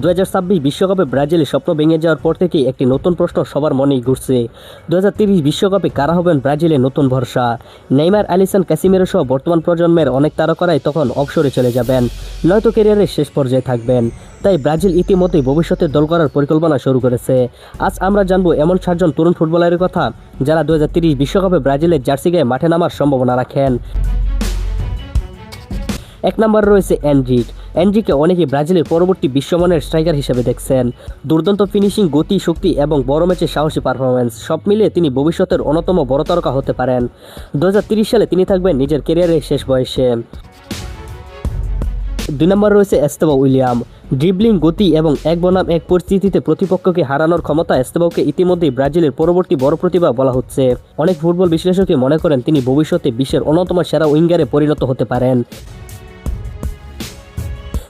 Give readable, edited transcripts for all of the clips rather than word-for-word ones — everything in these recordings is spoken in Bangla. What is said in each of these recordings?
2026 বিশ্বকাপে ব্রাজিলের স্বপ্ন ভেঙে যাওয়ার পর থেকেই একটি নতুন প্রশ্ন সবার মনেই ঘুরছে। 2030 বিশ্বকাপে কারা হবেন ব্রাজিলের নতুন ভরসা? নেইমার, আলিসন, ক্যাসিমেরো সহ বর্তমান প্রজন্মের অনেক তারকারাই তখন অবসরে চলে যাবেন, নয়তো ক্যারিয়ারের শেষ পর্যায়ে থাকবেন। তাই ব্রাজিল ইতিমধ্যেই ভবিষ্যতে দল করার পরিকল্পনা শুরু করেছে। আজ আমরা জানবো এমন 7জন তরুণ ফুটবলারের কথা যারা 2030 বিশ্বকাপে ব্রাজিলের জার্সি গায়ে মাঠে নামার সম্ভাবনা রাখেন। 1 নম্বরে রয়েছে এনরিকে অনেকেই ব্রাজিলের পরবর্তী বিশ্বমানের স্ট্রাইকার হিসেবে দেখছেন। দুর্দান্ত ফিনিশিং, গতি, শক্তি এবং বড় ম্যাচে সাহসী পারফরম্যান্স সব মিলিয়ে তিনি ভবিষ্যতের অন্যতম বড় তারকা হতে পারেন। 2030 সালে তিনি থাকবেন নিজের ক্যারিয়ারের শেষ বয়সে। 2 নম্বরে রয়েছে এস্তেবাও উইলিয়াম। ড্রিবলিং, গতি এবং এক বনাম এক পরিস্থিতিতে প্রতিপক্ষকে হারানোর ক্ষমতা এস্তেবাওকে ইতিমধ্যেই ব্রাজিলের পরবর্তী বড় প্রতিভা বলা হচ্ছে। অনেক ফুটবল বিশ্লেষকই মনে করেন তিনি ভবিষ্যতে বিশ্বের অন্যতম সেরা উইঙ্গারে পরিণত হতে পারেন।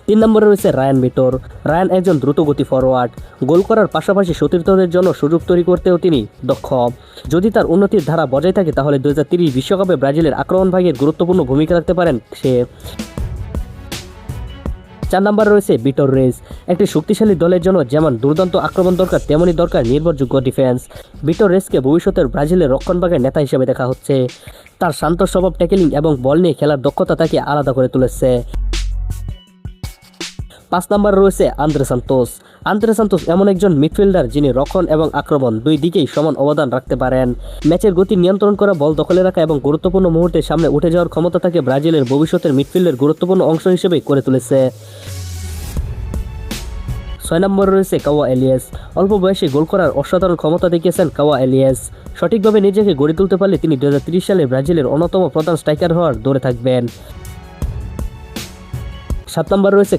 3 নম্বরে রয়েছে রায়ান ভিটোর। রায়ান একজন দ্রুতগতি ফরওয়ার্ড। গোল করার পাশাপাশি সতীর্থদের জন্য সুযোগ তৈরি করতেও তিনি দক্ষ। যদি তার উন্নতির ধারা বজায় থাকে তাহলে 2030 বিশ্বকাপে ব্রাজিলের আক্রমণ ভাগের গুরুত্বপূর্ণ ভূমিকা রাখতে পারেন সে। 4 নম্বরে রয়েছে ভিটোর রেস। একটি শক্তিশালী দলের জন্য যেমন দুর্দান্ত আক্রমণ দরকার, তেমনই দরকার নির্ভরযোগ্য ডিফেন্স। ভিটোর রেসকে ভবিষ্যতের ব্রাজিলের রক্ষণভাগের নেতা হিসেবে দেখা হচ্ছে। তার শান্ত স্বভাব, ট্যাকেলিং এবং বল নিয়ে খেলার দক্ষতা তাকে আলাদা করে তুলেছে। 5 নম্বরে রয়েছে আন্দ্রে সান্তোস এমন একজন মিডফিল্ডার যিনি রক্ষণ এবং আক্রমণ দুই দিকেই সমান অবদান রাখতে পারেন। ম্যাচের গতি নিয়ন্ত্রণ করা, বল দখলে রাখা এবং গুরুত্বপূর্ণ মুহূর্তে সামনে উঠে যাওয়ার ক্ষমতা তাকে ব্রাজিলের ভবিষ্যতের মিডফিল্ডের গুরুত্বপূর্ণ অংশ হিসেবে করে তুলেছে। 6 নম্বরে রয়েছে কাওয়া এলিয়াস। অল্প বয়সে গোল করার অসাধারণ ক্ষমতা দেখিয়েছেন কাওয়া এলিয়াস। সঠিকভাবে নিজেকে গড়ে তুলতে পারলে তিনি 2030 সালে ব্রাজিলের অন্যতম প্রধান স্ট্রাইকার হওয়ার দৌড়ে থাকবেন। 7 নম্বরে রয়েছে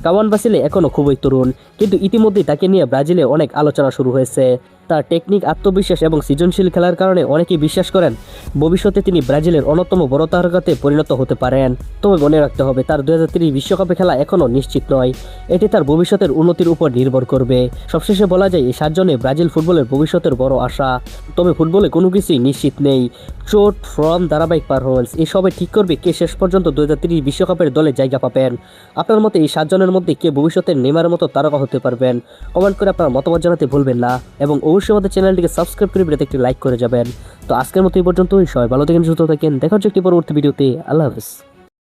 কাওয়ান বাসিলে এখনও খুবই তরুণ, কিন্তু ইতিমধ্যেই তাকে নিয়ে ব্রাজিলে অনেক আলোচনা শুরু হয়েছে। তার টেকনিক, আত্মবিশ্বাস এবং সৃজনশীল খেলার কারণে অনেকেই বিশ্বাস করেন ভবিষ্যতে তিনি ব্রাজিলের অন্যতম বড় তারকাতে পরিণত হতে পারেন। তবে মনে রাখতে হবে তার 2030 বিশ্বকাপে খেলা এখনও নিশ্চিত নয়। এটি তার ভবিষ্যতের উন্নতির উপর নির্ভর করবে। সবশেষে বলা যায় এই 7 জনে ব্রাজিল ফুটবলের ভবিষ্যতের বড় আশা। তবে ফুটবলে কোনো কিছুই নিশ্চিত নেই। চোট, ফর্ম, ধারাবাহিক পারফরমেন্স এসবে ঠিক করবে কে শেষ পর্যন্ত 2030 বিশ্বকাপের দলে জায়গা পাবেন। আপনার মতে এই 7 জনের মধ্যে কে ভবিষ্যতের নেইমারের মতো তারকা হতে পারবেন? কমেন্ট করে আপনার মতামত জানাতে ভুলবেন না এবং অবশ্যই আমাদের চ্যানেলটিকে সাবস্ক্রাইব করে ভিডিওতে একটি লাইক করে যাবেন। তো আজকের মতো এই পর্যন্তই। সবাই ভালো থাকেন, সুস্থ থাকেন। দেখা হচ্ছে একটি পরবর্তী ভিডিওতে। আল্লাহ হাফেজ।